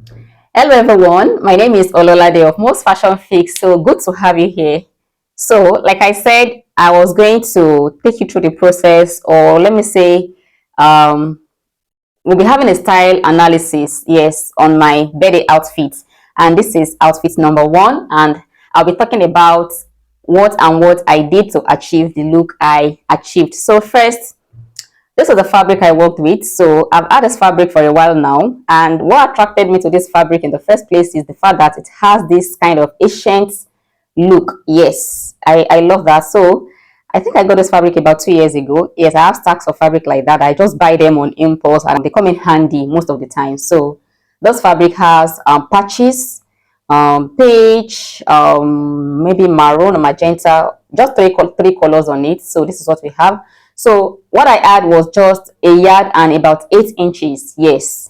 Hello everyone, my name is Ololade of Most Fashion Fix. So good to have you here. So like I said, I was going to take you through the process, or let me say, um, we'll be having a style analysis, yes, on my birthday outfit. And this is outfit number one, and I'll be talking about what I did to achieve the look I achieved. So first, this was the fabric I worked with. So I've had this fabric for a while now. And what attracted me to this fabric in the first place is the fact that it has this kind of ancient look. Yes, I love that. So I think I got this fabric about 2 years ago. Yes, I have stacks of fabric like that. I just buy them on impulse and they come in handy most of the time. So this fabric has patches, beige, maybe maroon or magenta, just three colors on it. So this is what we have. So what I had was just a yard and about 8 inches. Yes.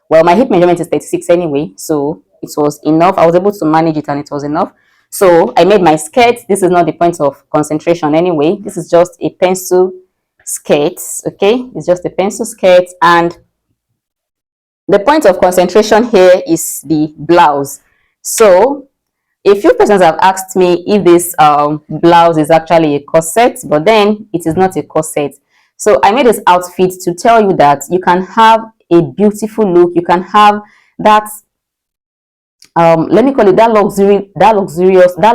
Well, my hip measurement is 36 anyway, so it was enough. I was able to manage it and it was enough. So I made my skirt. This is not the point of concentration anyway. This is just a pencil skirt. Okay, it's just a pencil skirt, and the point of concentration here is the blouse. So a few persons have asked me if this blouse is actually a corset, but then it is not a corset. So I made this outfit to tell you that you can have a beautiful look. You can have that let me call it that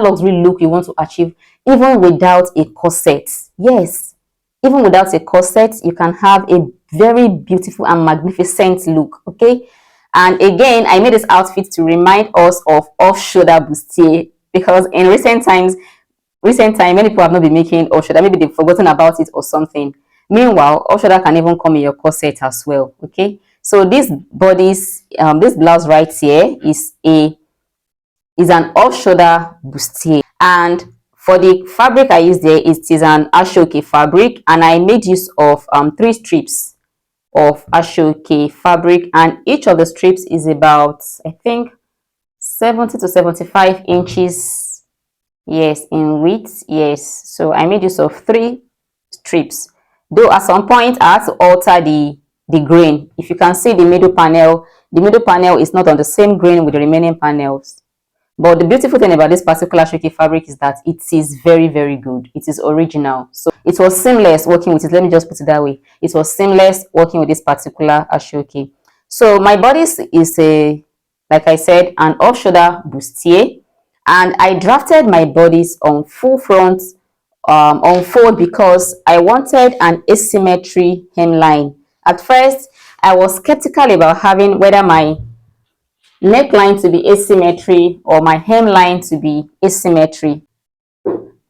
luxury look you want to achieve even without a corset. Yes, even without a corset, you can have a very beautiful and magnificent look. Okay, and again, I made this outfit to remind us of off-shoulder bustier, because in recent time many people have not been making off-shoulder. Maybe they've forgotten about it or something. Meanwhile, off-shoulder can even come in your corset as well. Okay, so this blouse right here is an off-shoulder bustier, and for the fabric I used there, it is an ashoke fabric, and I made use of 3 strips of ashoke fabric, and each of the strips is about, I think, 70 to 75 inches, yes, in width. Yes, so I made use of 3 strips, though at some point I had to alter the grain. If you can see the middle panel is not on the same grain with the remaining panels. But the beautiful thing about this particular Shoki fabric is that it is very, very good. It is original. So it was seamless working with it. Let me just put it that way. It was seamless working with this particular Ashoki. So my bodice is like I said, an off-shoulder bustier. And I drafted my bodice on full front, on fold, because I wanted an asymmetry hemline. At first, I was skeptical about having whether my neckline to be asymmetry or my hemline to be asymmetry.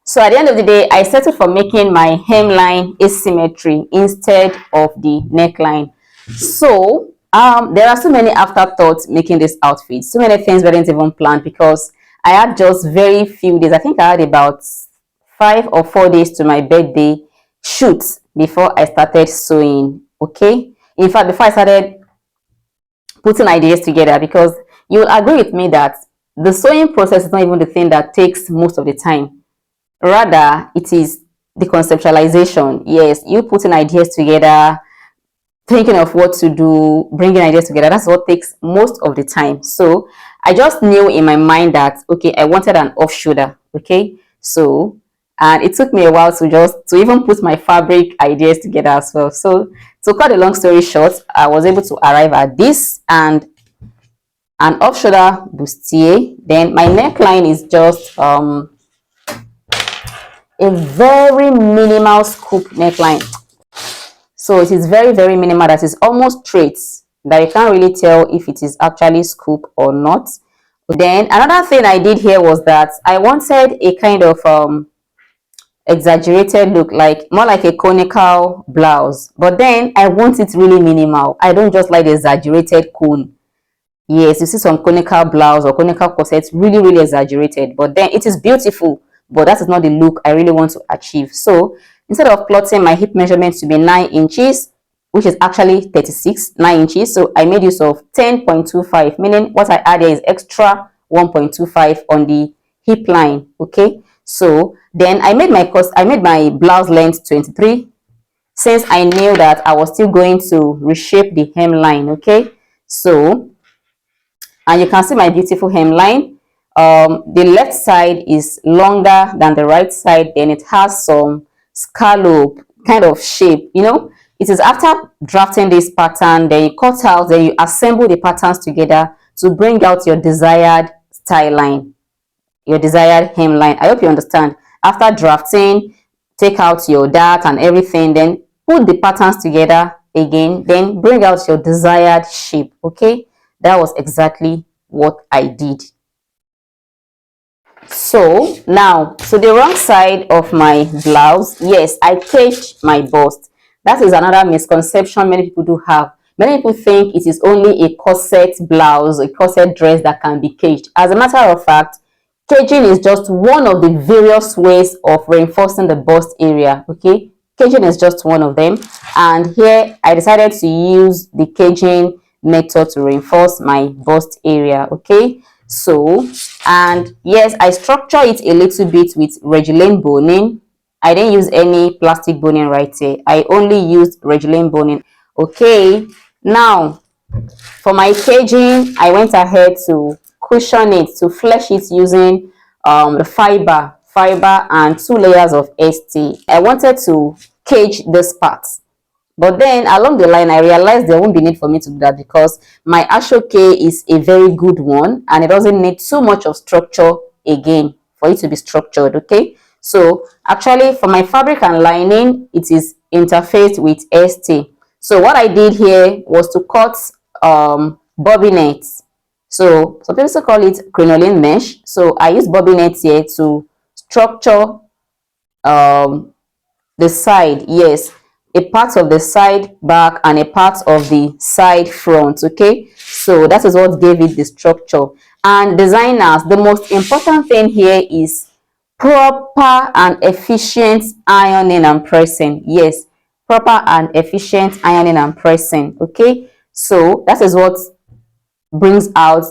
So at the end of the day, I settled for making my hemline asymmetry instead of the neckline. So there are so many afterthoughts making this outfit. So many things weren't even planned, because I had just very few days. I think I had about 5 or 4 days to my birthday shoot before I started sewing. Okay. In fact, before I started putting ideas together, because you will agree with me that the sewing process is not even the thing that takes most of the time. Rather, it is the conceptualization. Yes, you putting ideas together, thinking of what to do, bringing ideas together. That's what takes most of the time. So I just knew in my mind that, okay, I wanted an off shoulder. Okay, so and it took me a while to even put my fabric ideas together as well. So to cut a long story short, I was able to arrive at this, and an off shoulder bustier. Then my neckline is just a very minimal scoop neckline. So it is very, very minimal, that is almost straight, that you can't really tell if it is actually scoop or not. Then another thing I did here was that I wanted a kind of exaggerated look, like more like a conical blouse, but then I want it really minimal. I don't just like the exaggerated cone. Yes, you see some conical blouse or conical corsets, really, really exaggerated, but then it is beautiful, but that is not the look I really want to achieve. So instead of plotting my hip measurement to be 9 inches, which is actually 36, 9 inches, so I made use of 10.25, meaning what I added is extra 1.25 on the hip line. Okay, so then I made my blouse length 23, since I knew that I was still going to reshape the hemline. Okay, so and you can see my beautiful hemline. The left side is longer than the right side, then it has some scallop kind of shape, you know. It is after drafting this pattern, then you cut out, then you assemble the patterns together to bring out your desired style line, your desired hemline. I hope you understand. After drafting, take out your dart and everything, then put the patterns together again, then bring out your desired shape. Okay, that was exactly what I did. So now, so the wrong side of my blouse, yes, I caged my bust. That is another misconception many people do have. Many people think it is only a corset blouse, a corset dress that can be caged. As a matter of fact, caging is just one of the various ways of reinforcing the bust area. Okay, caging is just one of them, and here I decided to use the caging method to reinforce my bust area. Okay, so, and yes, I structure it a little bit with Regilane boning. I didn't use any plastic boning right here. I only used Regilane boning. Okay, now for my caging, I went ahead to cushion it, to flesh it using the fiber and 2 layers of ST. I wanted to cage this part, but then along the line, I realized there won't be need for me to do that because my ashoke is a very good one and it doesn't need too much of structure again for it to be structured. Okay, so actually for my fabric and lining, it is interfaced with ST. So what I did here was to cut bobbinets. So some people call it crinoline mesh. So I use bobbinets here to structure um, the side, yes, a part of the side back and a part of the side front. Okay, so that is what gave it the structure. And designers, the most important thing here is proper and efficient ironing and pressing. Yes, proper and efficient ironing and pressing. Okay, so that is what brings out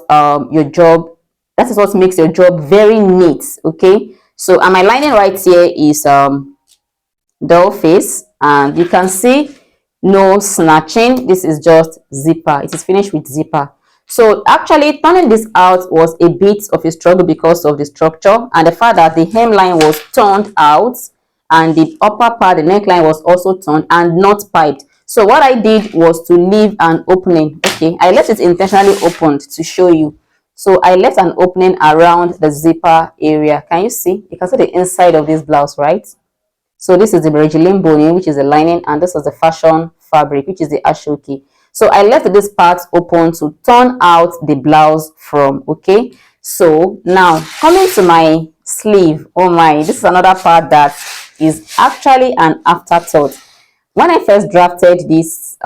your job, that is what makes your job very neat. Okay, so and my lining right here is doll face, and you can see no snatching. This is just zipper, it is finished with zipper. So actually turning this out was a bit of a struggle because of the structure and the fact that the hemline was turned out and the upper part, the neckline, was also turned and not piped. So what I did was to leave an opening. Okay, I left it intentionally opened to show you. So I left an opening around the zipper area. Can you see? You can see the inside of this blouse, right? So this is the Regilane boning, which is the lining, and this is the fashion fabric, which is the ashoke. So I left this part open to turn out the blouse from. Okay, so now coming to my sleeve. Oh my, this is another part that is actually an afterthought. When I first drafted this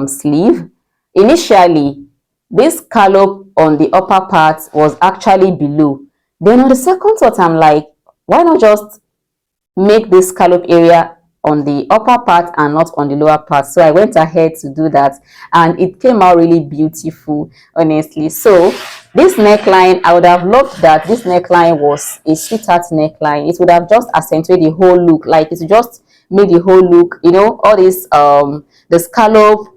sleeve, initially this scallop on the upper part was actually below. Then on the second thought, I'm like, why not just make this scallop area on the upper part and not on the lower part? So I went ahead to do that and it came out really beautiful, honestly. So this neckline, I would have loved that this neckline was a sweetheart neckline. It would have just accentuated the whole look, like it just made the whole look, you know, all this the scallop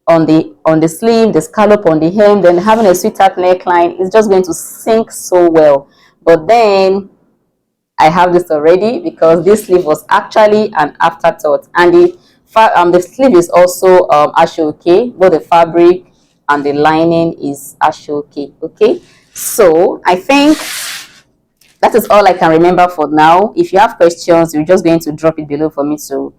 on the sleeve, the scallop on the hem, then having a sweetheart neckline is just going to sync so well. But then I have this already because this sleeve was actually an afterthought, and the sleeve is also ashoke. Both the fabric and the lining is ashoke. Okay, so I think that is all I can remember for now. If you have questions, you're just going to drop it below for me to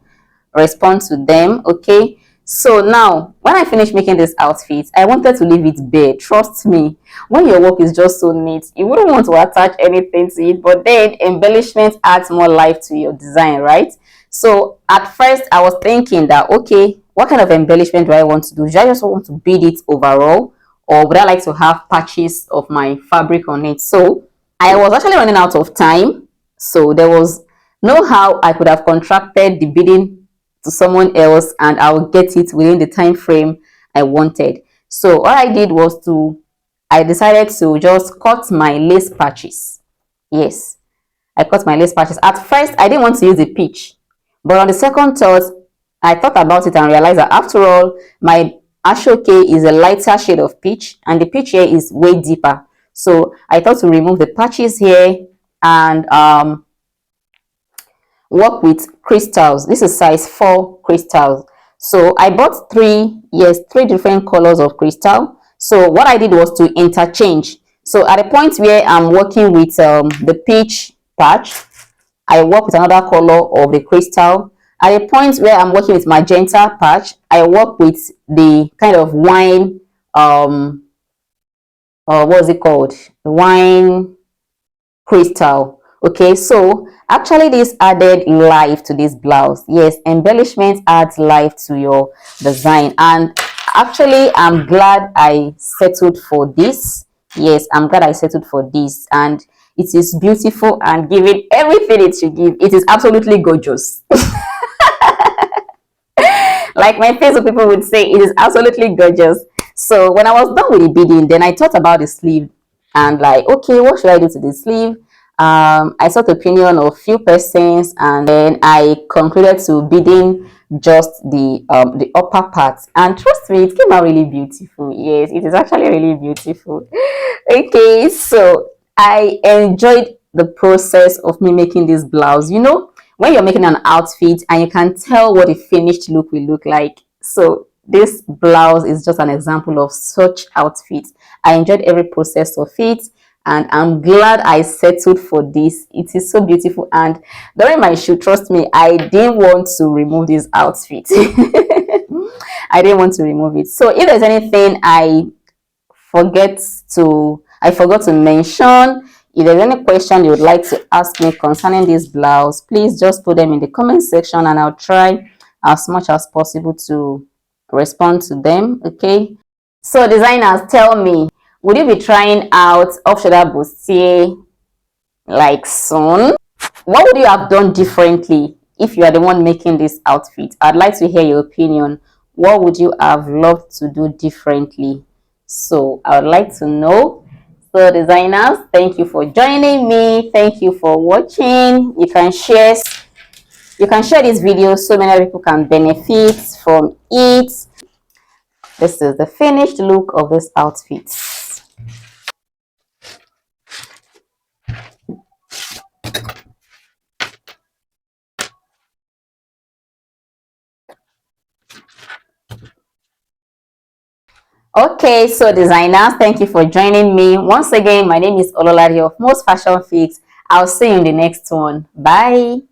respond to them. Okay, so now when I finished making this outfit, I wanted to leave it bare. Trust me, when your work is just so neat, you wouldn't want to attach anything to it, but then embellishment adds more life to your design, right? So at first I was thinking that, okay, what kind of embellishment do I want to do? Do I just want to bead it overall, or would I like to have patches of my fabric on it? So I was actually running out of time, so there was no how I could have contracted the bidding to someone else and I will get it within the time frame I wanted. So what I did was I decided to just cut my lace patches. Yes, I cut my lace patches. At first, I didn't want to use the peach, but on the second thought, I thought about it and realized that after all, my Ashoke is a lighter shade of peach, and the peach here is way deeper. So I thought to remove the patches here and work with crystals. This is size 4 crystals. So I bought three different colors of crystal. So what I did was to interchange. So at the point where I'm working with the peach patch, I work with another color of the crystal. At the point where I'm working with magenta patch, I work with the kind of wine, what's it called? Wine crystal. Okay, so actually this added life to this blouse. Yes, embellishment adds life to your design, and actually I'm glad I settled for this. Yes, I'm glad I settled for this, and it is beautiful and giving everything it should give. It is absolutely gorgeous. Like my Facebook people would say, it is absolutely gorgeous. So when I was done with the beading, then I thought about the sleeve and like, okay, what should I do to the sleeve? I sought the opinion of few persons, and then I concluded to beading just the upper part, and trust me, it came out really beautiful. Yes, it is actually really beautiful. Okay, so I enjoyed the process of me making this blouse. You know, when you're making an outfit and you can tell what the finished look will look like. So this blouse is just an example of such outfits. I enjoyed every process of it, and I'm glad I settled for this. It is so beautiful, and during my shoot, trust me, I didn't want to remove this outfit. I didn't want to remove it. So if there's anything I forgot to mention, if there's any question you would like to ask me concerning this blouse, please just put them in the comment section and I'll try as much as possible to respond to them. Okay, so designers, tell me, would you be trying out off shoulder bustier like soon? What would you have done differently if you are the one making this outfit? I'd like to hear your opinion. What would you have loved to do differently? So I would like to know. So designers, thank you for joining me. Thank you for watching. You can share this video so many people can benefit from it. This is the finished look of this outfit. Okay, so designers, thank you for joining me. Once again, my name is Ololari of Most Fashion Fix. I'll see you in the next one. Bye.